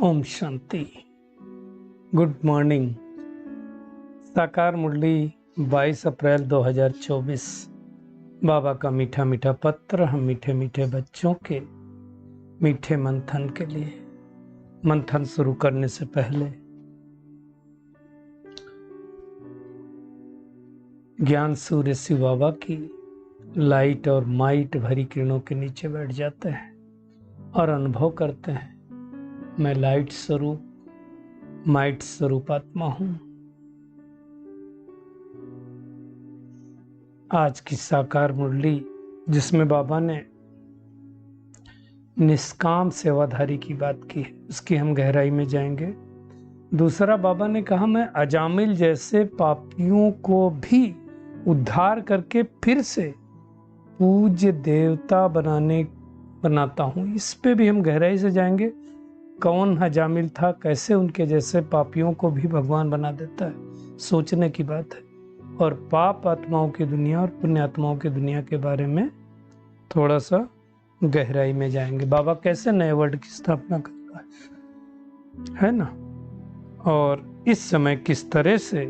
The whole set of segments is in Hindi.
ओम शांति। Good morning. साकार मुरली 22 अप्रैल 2024। बाबा का मीठा मीठा पत्र हम मीठे मीठे बच्चों के मीठे मंथन के लिए। मंथन शुरू करने से पहले ज्ञान सूर्य शिव बाबा की लाइट और माइट भरी किरणों के नीचे बैठ जाते हैं और अनुभव करते हैं, मैं लाइट स्वरूप माइट स्वरूप आत्मा हूं। आज की साकार मुरली जिसमें बाबा ने निष्काम सेवाधारी की बात की है, उसकी हम गहराई में जाएंगे। दूसरा, बाबा ने कहा मैं अजामिल जैसे पापियों को भी उद्धार करके फिर से पूज्य देवता बनाता हूं। इस पे भी हम गहराई से जाएंगे। कौन अजामिल था, कैसे उनके जैसे पापियों को भी भगवान बना देता है, सोचने की बात है। और पाप आत्माओं की दुनिया और पुण्य आत्माओं की दुनिया के बारे में थोड़ा सा गहराई में जाएंगे। बाबा कैसे नए वर्ल्ड की स्थापना करता है ना, और इस समय किस तरह से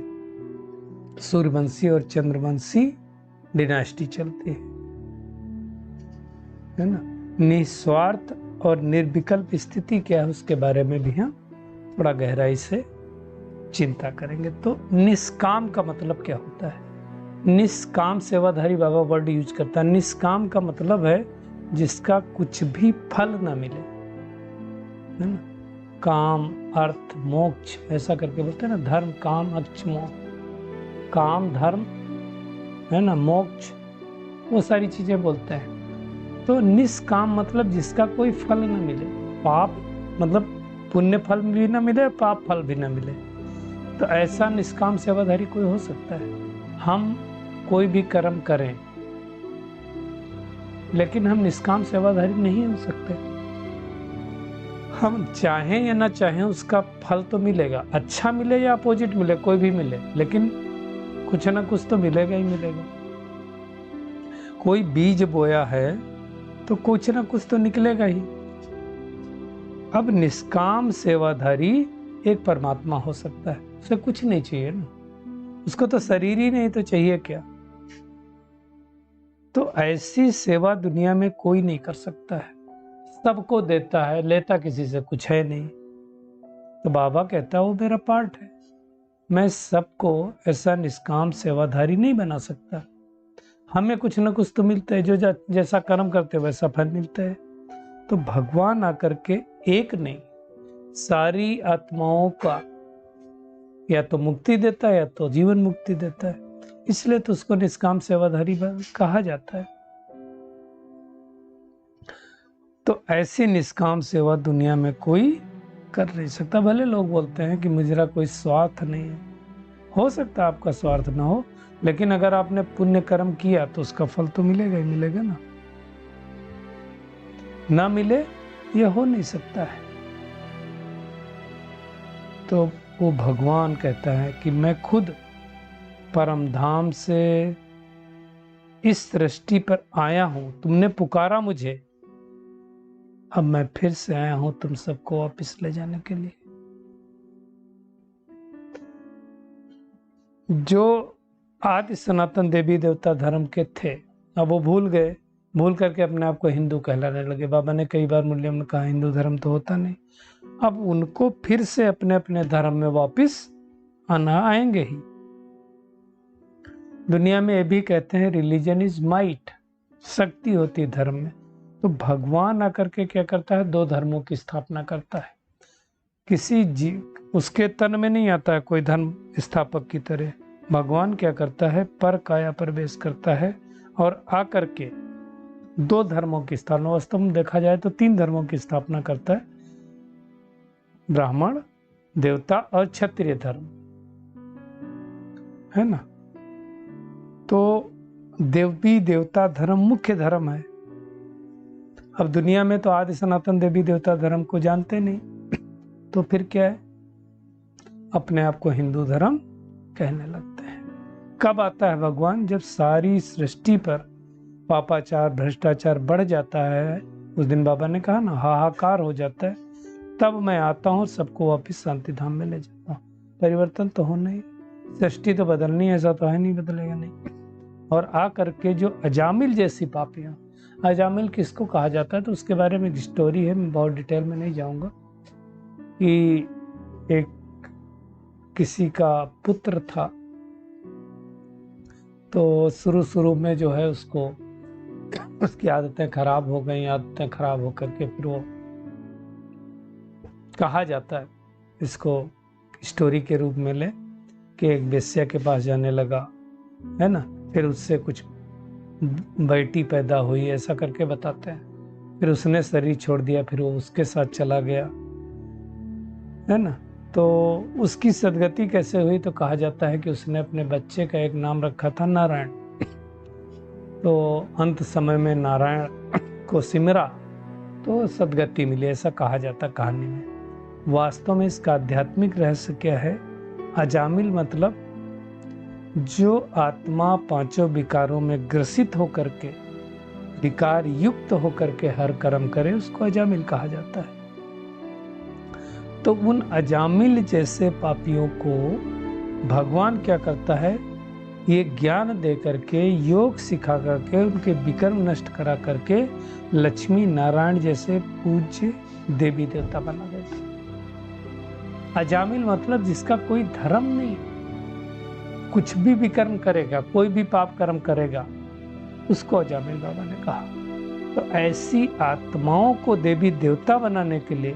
सूर्यवंशी और चंद्रवंशी डिनास्टी चलती है ना। निस्वार्थ और निर्विकल्प स्थिति क्या है, उसके बारे में भी हम थोड़ा गहराई से चिंता करेंगे। तो निष्काम का मतलब क्या होता है? निष्काम सेवाधारी बाबा वर्ड यूज करता है। निष्काम का मतलब है जिसका कुछ भी फल ना मिले, है ना। काम, अर्थ, मोक्ष ऐसा करके बोलते हैं ना। धर्म, काम, अर्थ, मोक्ष। काम, धर्म, है ना, मोक्ष, वो सारी चीजें बोलते हैं। तो निष्काम मतलब जिसका कोई फल ना मिले। पाप मतलब पुण्य फल भी ना मिले, पाप फल भी ना मिले। तो ऐसा निष्काम सेवाधारी कोई हो सकता है? हम कोई भी कर्म करें लेकिन हम निष्काम सेवाधारी नहीं हो सकते। हम चाहें या ना चाहें उसका फल तो मिलेगा। अच्छा मिले या अपोजिट मिले, कोई भी मिले, लेकिन कुछ ना कुछ तो मिलेगा ही मिलेगा। कोई बीज बोया है तो कुछ ना कुछ तो निकलेगा ही। अब निष्काम सेवाधारी एक परमात्मा हो सकता है, उसे कुछ नहीं चाहिए ना, उसको तो शरीर ही नहीं, तो चाहिए क्या। तो ऐसी सेवा दुनिया में कोई नहीं कर सकता है। सबको देता है, लेता किसी से कुछ है नहीं। तो बाबा कहता है वो मेरा पार्ट है। मैं सबको ऐसा निष्काम सेवाधारी नहीं बना सकता। हमें कुछ ना कुछ तो मिलता है, जो जैसा कर्म करते वैसा फल मिलता है। तो भगवान आकर के एक नहीं, सारी आत्माओं का या तो मुक्ति देता है या तो जीवन मुक्ति देता है। इसलिए तो उसको निष्काम सेवाधारी कहा जाता है। तो ऐसी निष्काम सेवा दुनिया में कोई कर नहीं सकता। भले लोग बोलते हैं कि मुझे कोई स्वार्थ नहीं है, हो सकता है आपका स्वार्थ ना हो, लेकिन अगर आपने पुण्य कर्म किया तो उसका फल तो मिलेगा ही मिलेगा ना। ना मिले यह हो नहीं सकता है। तो वो भगवान कहता है कि मैं खुद परम धाम से इस सृष्टि पर आया हूं, तुमने पुकारा मुझे, अब मैं फिर से आया हूं तुम सबको वापस ले जाने के लिए। जो आदि सनातन देवी देवता धर्म के थे, अब वो भूल गए, भूल करके अपने आप को हिंदू कहलाने लगे। बाबा ने कई बार मुरलियों में कहा हिंदू धर्म तो होता नहीं। अब उनको फिर से अपने अपने धर्म में वापस आना आएंगे ही। दुनिया में ये भी कहते हैं रिलीजन इज माइट, शक्ति होती है धर्म में। तो भगवान आकर के क्या करता है, दो धर्मों की स्थापना करता है। किसी जीव उसके तन में नहीं आता है कोई धर्म स्थापक की तरह। भगवान क्या करता है, पर काया प्रवेश करता है और आकर के दो धर्मों की स्थापना, वास्तव में देखा जाए तो तीन धर्मों की स्थापना करता है, ब्राह्मण, देवता और क्षत्रिय धर्म, है ना। तो देवी देवता धर्म मुख्य धर्म है। अब दुनिया में तो आदि सनातन देवी देवता धर्म को जानते नहीं, तो फिर क्या है, अपने आप को हिंदू धर्म कहने लगते हैं। कब आता है भगवान? जब सारी सृष्टि पर पापाचार भ्रष्टाचार बढ़ जाता है। उस दिन बाबा ने कहा ना, हाहाकार हो जाता है। तब मैं आता हूँ, सबको वापस शांति धाम में ले जाता हूँ। परिवर्तन तो होना ही, सृष्टि तो बदलनी है, ऐसा तो है नहीं बदलेगा नहीं। और आ करके जो अजामिल जैसी पापियां, अजामिल किसको कहा जाता है तो उसके बारे में एक स्टोरी है, मैं बहुत डिटेल में नहीं जाऊंगा। कि एक किसी का पुत्र था, तो शुरू शुरू में जो है उसको उसकी आदतें खराब हो गई। आदतें खराब होकर के फिर वो कहा जाता है, इसको स्टोरी के रूप में ले, कि एक वेश्या के पास जाने लगा, है ना, फिर उससे कुछ बेटी पैदा हुई, ऐसा करके बताते हैं। फिर उसने शरीर छोड़ दिया, फिर वो उसके साथ चला गया, है ना। तो उसकी सदगति कैसे हुई तो कहा जाता है कि उसने अपने बच्चे का एक नाम रखा था नारायण। तो अंत समय में नारायण को सिमरा तो सदगति मिली, ऐसा कहा जाता कहानी में। वास्तव में इसका आध्यात्मिक रहस्य क्या है? अजामिल मतलब जो आत्मा पांचों विकारों में ग्रसित होकर के, विकार युक्त होकर के हर कर्म करे, उसको अजामिल कहा जाता है। तो उन अजामिल जैसे पापियों को भगवान क्या करता है? ये ज्ञान दे करके, योग सिखा करके, उनके विकर्म नष्ट करा करके लक्ष्मी नारायण जैसे पूज्य देवी देवता बना देता। अजामिल मतलब जिसका कोई धर्म नहीं, कुछ भी विकर्म करेगा, कोई भी पाप कर्म करेगा, उसको अजामिल बाबा ने कहा। तो ऐसी आत्माओं को देवी देवता बनाने के लिए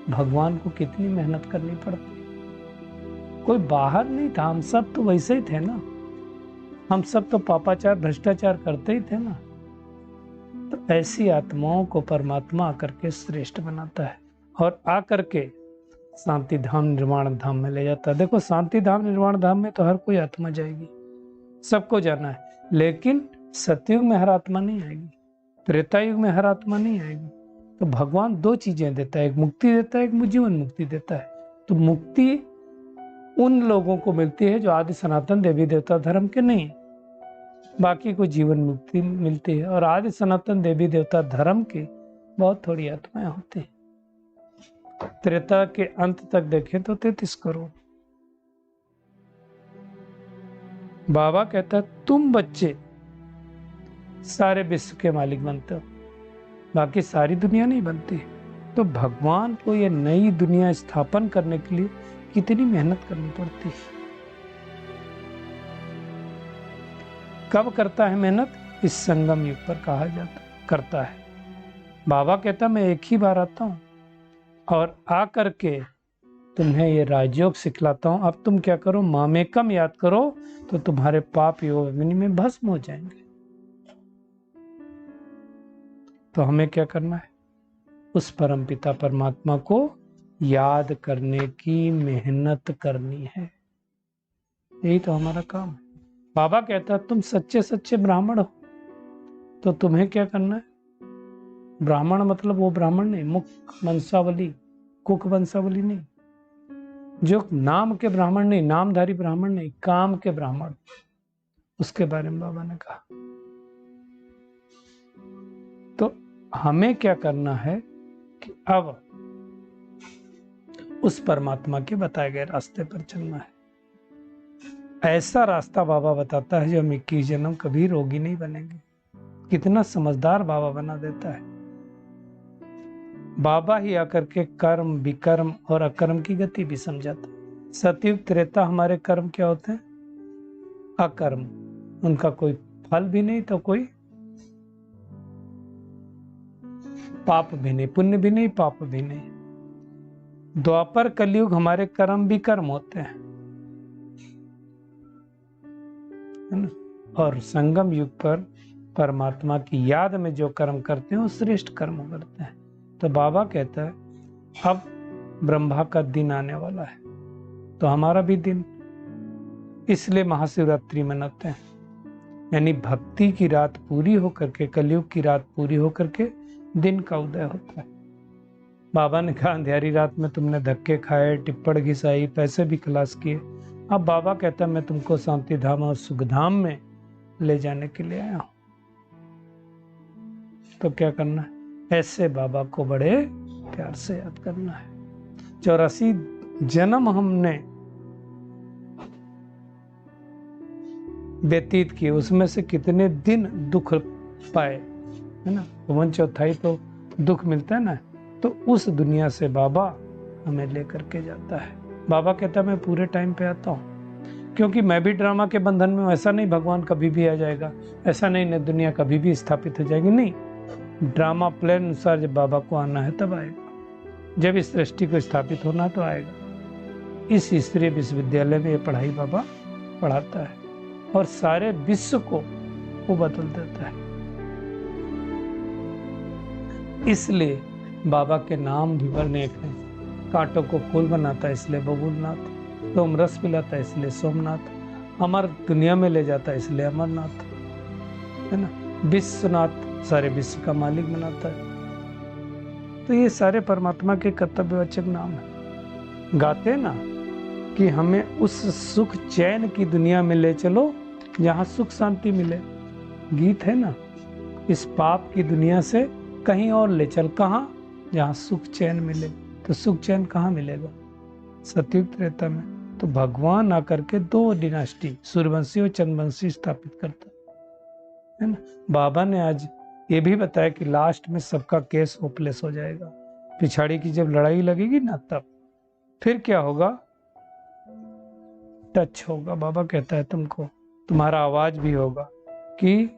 भगवान को कितनी मेहनत करनी पड़ती। कोई बाहर नहीं था, हम सब तो वैसे ही थे ना, हम सब तो पापाचार भ्रष्टाचार करते ही थे ना। तो ऐसी आत्माओं को परमात्मा आकर के श्रेष्ठ बनाता है और आकर के शांति धाम निर्वाण धाम में ले जाता है। देखो, शांति धाम निर्वाण धाम में तो हर कोई आत्मा जाएगी, सबको जाना है, लेकिन सतयुग में हर आत्मा नहीं आएगी, त्रेता युग में हर आत्मा नहीं आएगी। तो भगवान दो चीजें देता है, एक मुक्ति देता है, एक जीवन मुक्ति देता है। तो मुक्ति उन लोगों को मिलती है जो आदि सनातन देवी देवता धर्म के नहीं, बाकी को जीवन मुक्ति मिलती है। और आदि सनातन देवी देवता धर्म के बहुत थोड़ी आत्माएं होती हैं। त्रेता के अंत तक देखें तो 33 करोड़। बाबा कहता है तुम बच्चे सारे विश्व के मालिक बनते हो, बाकी सारी दुनिया नहीं बनती। तो भगवान को ये नई दुनिया स्थापन करने के लिए कितनी मेहनत करनी पड़ती है। कब करता है मेहनत? इस संगम युग पर कहा जाता करता है। बाबा कहता मैं एक ही बार आता हूं और आकर के तुम्हें ये राजयोग सिखलाता हूं। अब तुम क्या करो, मामेकम याद करो तो तुम्हारे पाप योगिनी में भस्म हो जाएंगे। तो हमें क्या करना है? उस परमपिता परमात्मा को याद करने की मेहनत करनी है, यही तो हमारा काम है। बाबा कहता है तुम सच्चे सच्चे ब्राह्मण हो, तो तुम्हें क्या करना है? ब्राह्मण मतलब वो ब्राह्मण नहीं, मुख वंशावली, कुक वंशावली नहीं, जो नाम के ब्राह्मण नहीं, नामधारी ब्राह्मण नहीं, काम के ब्राह्मण, उसके बारे में बाबा ने कहा। तो हमें क्या करना है कि अब उस परमात्मा के बताए गए रास्ते पर चलना है। ऐसा रास्ता बाबा बताता है जो हम 21 जन्म कभी रोगी नहीं बनेंगे। कितना समझदार बाबा बना देता है। बाबा ही आकर के कर्म, विकर्म और अकर्म की गति भी समझाता है। सतयुग त्रेता हमारे कर्म क्या होते हैं? अकर्म, उनका कोई फल भी नहीं तो कोई पाप भी नहीं, पुण्य भी नहीं, पाप भी नहीं। द्वापर कलयुग हमारे कर्म भी कर्म होते हैं, है ना। और संगम युग पर परमात्मा की याद में जो कर्म करते हैं वो श्रेष्ठ कर्म करते हैं। तो बाबा कहता है अब ब्रह्मा का दिन आने वाला है, तो हमारा भी दिन, इसलिए महाशिवरात्रि मनाते हैं। यानी भक्ति की रात पूरी होकर के, कलयुग की रात पूरी होकर के दिन का उदय होता है। बाबा ने कहा अंधेरी रात में तुमने धक्के खाए, टिप्पण घिसाई, पैसे भी खलास किए। अब बाबा कहता है मैं तुमको शांति धाम और सुख धाम में ले जाने के लिए आया हूं। तो क्या करना है? ऐसे बाबा को बड़े प्यार से याद करना है। 84 जन्म हमने व्यतीत किए, उसमें से कितने दिन दुख पाए, है ना। 1/4 तो दुख मिलता है ना। तो उस दुनिया से बाबा हमें लेकर के जाता है। बाबा कहता है मैं पूरे टाइम पे आता हूँ, क्योंकि मैं भी ड्रामा के बंधन में हूँ। ऐसा नहीं भगवान कभी भी आ जाएगा, ऐसा नहीं दुनिया कभी भी स्थापित हो जाएगी, नहीं। ड्रामा प्लान अनुसार जब बाबा को आना है तब आएगा, जब इस सृष्टि को स्थापित होना तो आएगा। इस ईश्वरीय विश्वविद्यालय में ये पढ़ाई बाबा पढ़ाता है और सारे विश्व को वो बदल देता है। इसलिए बाबा के नाम भी अनेक हैं। कांटों को फूल बनाता है इसलिए बबूलनाथ, तो रस पिलाता है इसलिए सोमनाथ, अमर दुनिया में ले जाता है इसलिए अमरनाथ, है ना। विश्वनाथ सारे विश्व का मालिक बनाता है। तो ये सारे परमात्मा के कर्तव्यवाचक नाम है। गाते ना कि हमें उस सुख चैन की दुनिया में ले चलो जहाँ सुख शांति मिले। गीत है ना, इस पाप की दुनिया से कहीं और ले चल, कहाँ? जहाँ सुख चैन मिले। तो सुख चैन कहाँ मिलेगा? सतयुग त्रेता में। तो भगवान आकर के 2 डिनास्टी सूर्यवंशी और चंद्रवंशी स्थापित करता है ना। बाबा ने आज ये भी बताया कि लास्ट में सबका केस होपलेस हो जाएगा। पिछाड़ी की जब लड़ाई लगेगी ना, तब फिर क्या होगा? टच होगा। बाबा कहता है तुमको, तुम्हारा आवाज भी होगा कि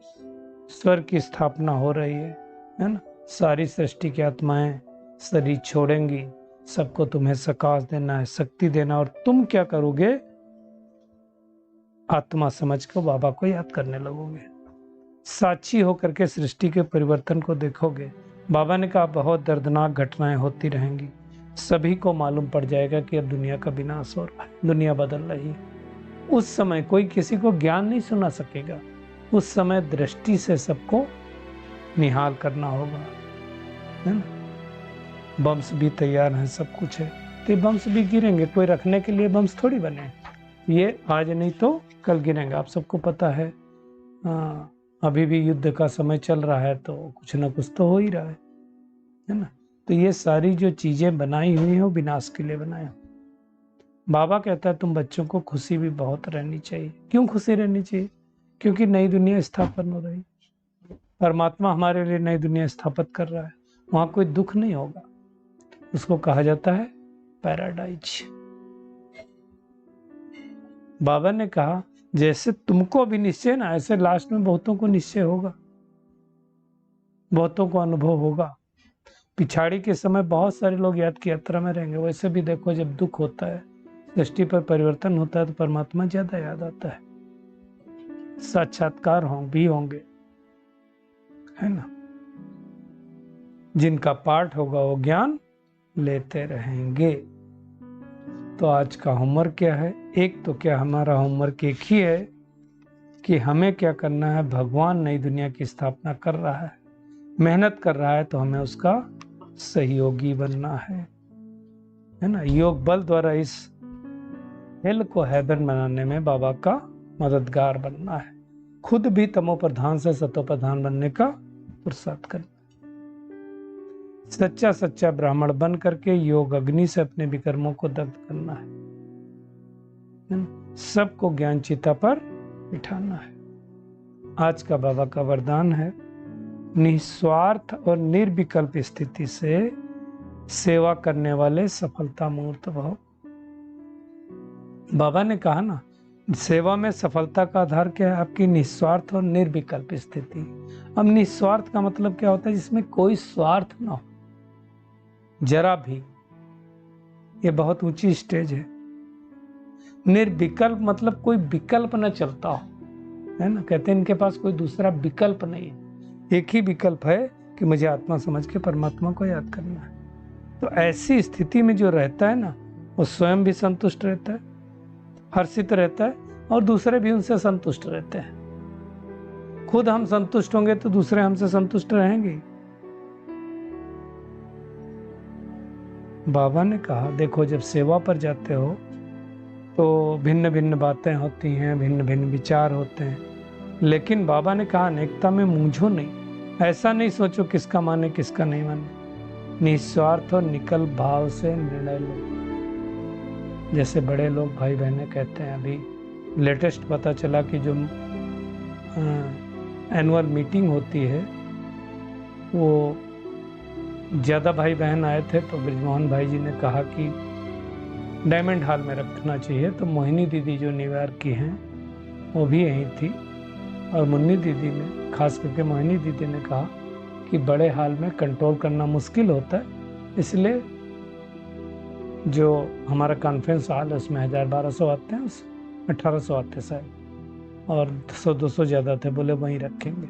स्वर्ग की स्थापना हो रही है ना। सारी सृष्टि की आत्माएं शरीर छोड़ेंगी, सबको तुम्हें सकाश देना है, शक्ति देना, और तुम क्या करोगे? आत्मा समझ को बाबा को याद करने लगोगे, साक्षी होकर के सृष्टि के परिवर्तन को देखोगे। बाबा ने कहा बहुत दर्दनाक घटनाएं होती रहेंगी, सभी को मालूम पड़ जाएगा कि अब दुनिया का विनाश हो रहा है, दुनिया बदल रही है। उस समय कोई किसी को ज्ञान नहीं सुना सकेगा। उस समय दृष्टि से सबको निहाल करना होगा, है ना। बम्स भी तैयार हैं, सब कुछ है, तो बम्स भी गिरेंगे। कोई रखने के लिए बम्स थोड़ी बने, ये आज नहीं तो कल गिरेंगे। आप सबको पता है, अभी भी युद्ध का समय चल रहा है, तो कुछ ना कुछ तो हो ही रहा है ना। तो ये सारी जो चीजें बनाई हुई हैं वो विनाश के लिए बनाए। बाबा कहता है तुम बच्चों को खुशी भी बहुत रहनी चाहिए। क्यों खुशी रहनी चाहिए? क्योंकि नई दुनिया स्थापन हो रही, परमात्मा हमारे लिए नई दुनिया स्थापित कर रहा है। वहां कोई दुख नहीं होगा, उसको कहा जाता है पैराडाइज। बाबा ने कहा जैसे तुमको अभी निश्चय ना, ऐसे लास्ट में बहुतों को निश्चय होगा, बहुतों को अनुभव होगा। पिछाड़ी के समय बहुत सारे लोग याद की यात्रा में रहेंगे। वैसे भी देखो, जब दुख होता है, सृष्टि पर परिवर्तन होता है, तो परमात्मा ज्यादा याद आता है। साक्षात्कार भी होंगे, है ना। जिनका पाठ होगा वो ज्ञान लेते रहेंगे। तो आज का होमवर्क क्या है? एक तो क्या हमारा होमवर्क एक ही है कि हमें क्या करना है। भगवान नई दुनिया की स्थापना कर रहा है, मेहनत कर रहा है, तो हमें उसका सहयोगी बनना है ना। योग बल द्वारा इस हेल को हेवन बनाने में बाबा का मददगार बनना है। खुद भी तमो प्रधान से सतो प्रधान बनने का पुरुषार्थ करना। सच्चा सच्चा ब्राह्मण बन करके योग अग्नि से अपने विकर्मों को दग्ध करना है। सबको ज्ञान चिता पर बिठाना है। आज का बाबा का वरदान है, निस्वार्थ और निर्विकल्प स्थिति से सेवा करने वाले सफलता मूर्त भव। बाबा ने कहा ना, सेवा में सफलता का आधार क्या है? आपकी निस्वार्थ और निर्विकल्प स्थिति। अब निस्वार्थ का मतलब क्या होता है? जिसमें कोई स्वार्थ ना हो, जरा भी। ये बहुत ऊंची स्टेज है। निर्विकल्प मतलब कोई विकल्प न चलता हो, है ना। कहते हैं इनके पास कोई दूसरा विकल्प नहीं है, एक ही विकल्प है कि मुझे आत्मा समझ के परमात्मा को याद करना है। तो ऐसी स्थिति में जो रहता है ना, वो स्वयं भी संतुष्ट रहता है, हर्षित रहता है, और दूसरे भी उनसे संतुष्ट रहते हैं। खुद हम संतुष्ट होंगे तो दूसरे हमसे संतुष्ट रहेंगे। बाबा ने कहा देखो, जब सेवा पर जाते हो तो भिन्न भिन्न बातें होती हैं, भिन्न भिन्न विचार होते हैं, लेकिन बाबा ने कहा अनेकता में मूंझो नहीं। ऐसा नहीं सोचो किसका माने किसका नहीं माने। निस्वार्थ और निकल भाव से निर्णय लो। जैसे बड़े लोग भाई बहनें कहते हैं, अभी लेटेस्ट पता चला कि जो एनुअल मीटिंग होती है वो ज़्यादा भाई बहन आए थे, तो ब्रिजमोहन भाई जी ने कहा कि डायमंड हॉल में रखना चाहिए। तो मोहिनी दीदी जो न्यूयॉर्क की हैं वो भी यहीं थी, और मुन्नी दीदी ने, खास करके मोहिनी दीदी ने कहा कि बड़े हॉल में कंट्रोल करना मुश्किल होता है, इसलिए जो हमारा कॉन्फ्रेंस हॉल है उसमें 1000-1200 आते हैं, उस 1800 आते शायद, और 100-200 ज़्यादा थे, बोले वहीं रखेंगे।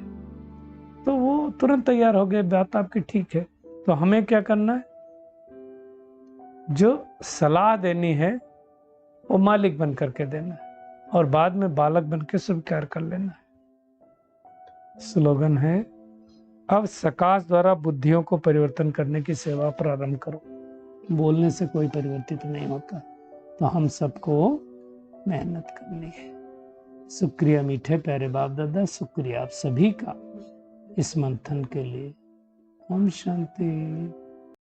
तो वो तुरंत तैयार हो गए। बात आपकी ठीक है। तो हमें क्या करना है, जो सलाह देनी है वो मालिक बन करके देना है, और बाद में बालक बन के स्वीकार कर लेना है। स्लोगन है, अब सकाश द्वारा बुद्धियों को परिवर्तन करने की सेवा प्रारंभ करो। बोलने से कोई परिवर्तित नहीं होता, तो हम सबको मेहनत करनी है। शुक्रिया मीठे प्यारे बाप दादा, शुक्रिया आप सभी का इस मंथन के लिए। ओम शांति।